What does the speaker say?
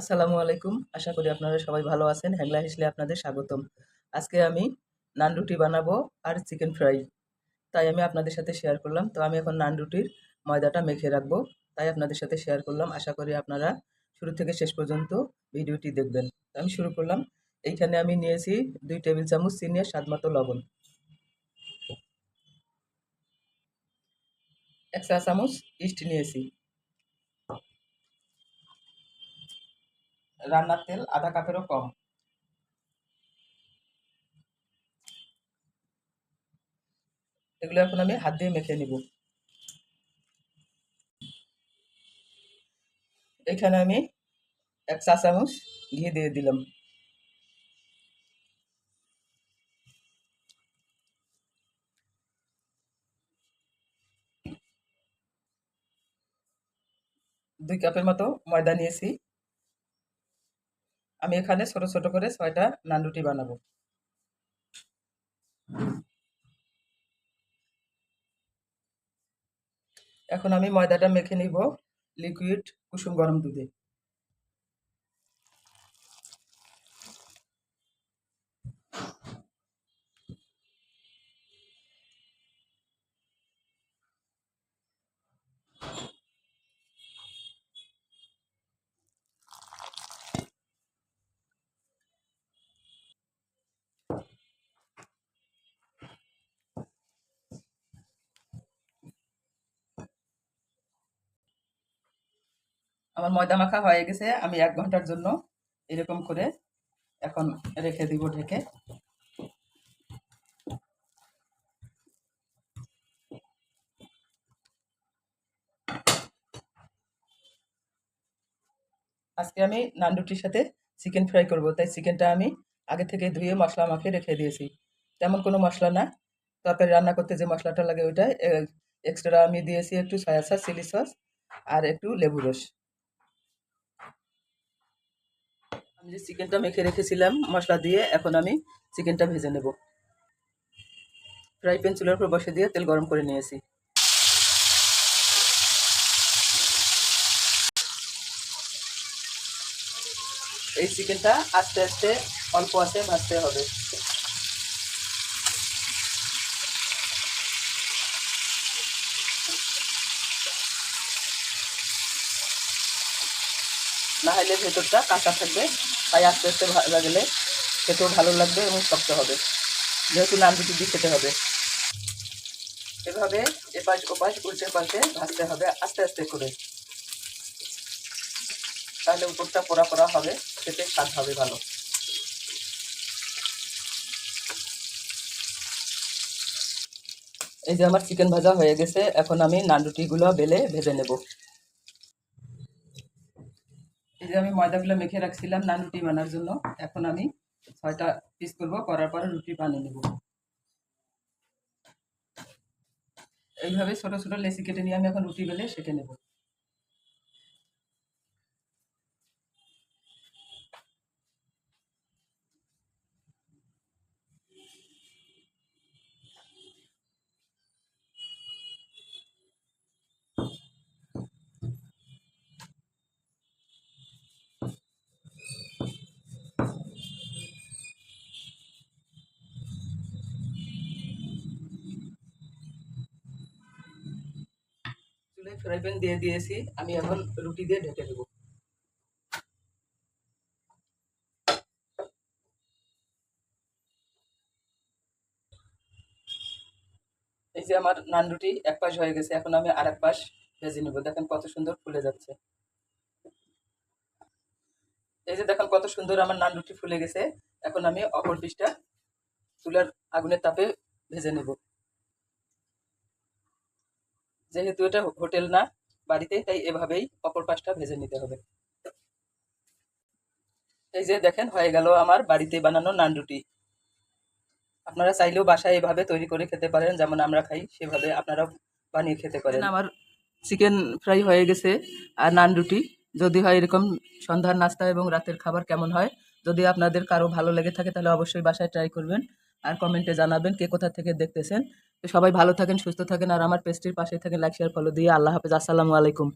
আসসালামু আলাইকুম। আশা করি আপনারা সবাই ভালো আছেন। হ্যাংলা হিসলে আপনাদের স্বাগতম। আজকে আমি নান রুটি বানাবো আর চিকেন ফ্রাই। তাই আমি আপনাদের সাথে শেয়ার করলাম। তো আমি এখন নান রুটির ময়দাটা মেখে রাখবো। তাই আপনাদের সাথে শেয়ার করলাম। আশা করি আপনারা শুরু থেকে শেষ পর্যন্ত ভিডিওটি দেখবেন। তো আমি শুরু করলাম। এইখানে আমি নিয়েছি ২ টেবিল চামচ চিনি আর স্বাদমতো লবণ। ১ চা চামচ ইস্ট নিয়েছি। রান্নার তেল আধা কাপেরও কম। এগুলো এখন আমি হাত দিয়ে মেখে নিব। এখানে আমি ১ চা চামচ ঘি দিয়ে দিলাম। দুই কাপের মতো ময়দা নিয়েছি। আমি এখানে ছোট ছোট করে ৬টা নান রুটি বানাবো। এখন আমি ময়দাটা মেখে নিব লিকুইড কুসুম গরম দুধে। আমার ময়দা মাখা হয়ে গেছে। আমি ১ ঘন্টার জন্য এরকম করে এখন রেখে দিব ঢেকে। আজকে আমি নান রুটির সাথে চিকেন ফ্রাই করব। তাই চিকেনটা আমি আগে থেকে ধুয়ে মশলা মাখিয়ে রেখে দিয়েছি। তেমন কোনো মশলা না। তরকারি রান্না করতে যে মশলাটা লাগে ওইটা এক্সট্রা আমি দিয়েছি একটু সয়া সস, চিলি সস আর একটু লেবু রস। আমি যে চিকেনটা মেখে রেখেছিলাম মশলা দিয়ে, এখন আমি চিকেনটা ভেজে নেব। ফ্রাই প্যান চুলার উপর বসে দিয়ে তেল গরম করে নিয়েছি। এই চিকেনটা আস্তে আস্তে অল্প আছে ভাজতে হবে। না হলে ভেতরটা কাঁচা থাকবে। তাই আস্তে আস্তে ভাজা গেলে খেতেও ভালো লাগবে এবং শক্ত হবে, যেহেতু নান রুটি দিয়ে খেতে হবে। এভাবে এপাশ ওপাশ উল্টে পাল্টে ভাজতে হবে আস্তে আস্তে করে। তাহলে উপরটা পোড়া পোড়া হবে, খেতে স্বাদ হবে ভালো। এই যে আমার চিকেন ভাজা হয়ে গেছে। এখন আমি নান রুটিগুলো বেলে ভেজে নেব। এই যে আমি ময়দাগুলো মেখে রাখছিলাম নান রুটি বানার জন্য। এখন আমি ৬টা পিস করবো, করার পরে রুটি বানিয়ে নেব। এইভাবে ছোট ছোট লেচি কেটে নিয়ে আমি এখন রুটি বেলে সেঁকে নেব। চুলায় ফ্রাই প্যান দিয়ে দিয়েছি। আমি এখন রুটি দিয়ে ঢেকে দেবো। এই যে আমার নান রুটি এক পাশ হয়ে গেছে। এখন আমি আর এক পাশ ভেজে নেবো। দেখেন কত সুন্দর ফুলে যাচ্ছে। এই যে দেখেন কত সুন্দর আমার নান রুটি ফুলে গেছে। এখন আমি অপর পিসটা চুলার আগুনের তাপে ভেজে নেব। যেহেতু এটা হোটেল না, বাড়িতে, তাই এভাবেই অপর পাশটা ভেজে নিতে হবে। এই যে দেখেন হয়ে গেল আমার বাড়িতে বানানো নান রুটি। আপনারা চাইলেও বাসায় এভাবে তৈরি করে খেতে পারেন, যেমন আমরা খাই সেভাবে আপনারাও বানিয়ে খেতে পারেন। আমার চিকেন ফ্রাই হয়ে গেছে আর নান রুটি। যদি হয় এরকম সন্ধ্যার নাস্তা এবং রাতের খাবার কেমন হয়, যদি আপনাদের কারো ভালো লেগে থাকে তাহলে অবশ্যই বাসায় ট্রাই করবেন আর কমেন্টে জানাবেন কে কোথা থেকে দেখতেছেন। তো সবাই ভালো থাকেন, সুস্থ থাকেন আর আমার পেজটির পাশে থাকেন, লাইক শেয়ার ফলো দিয়ে। আল্লাহ হাফেজ। আসসালামু আলাইকুম।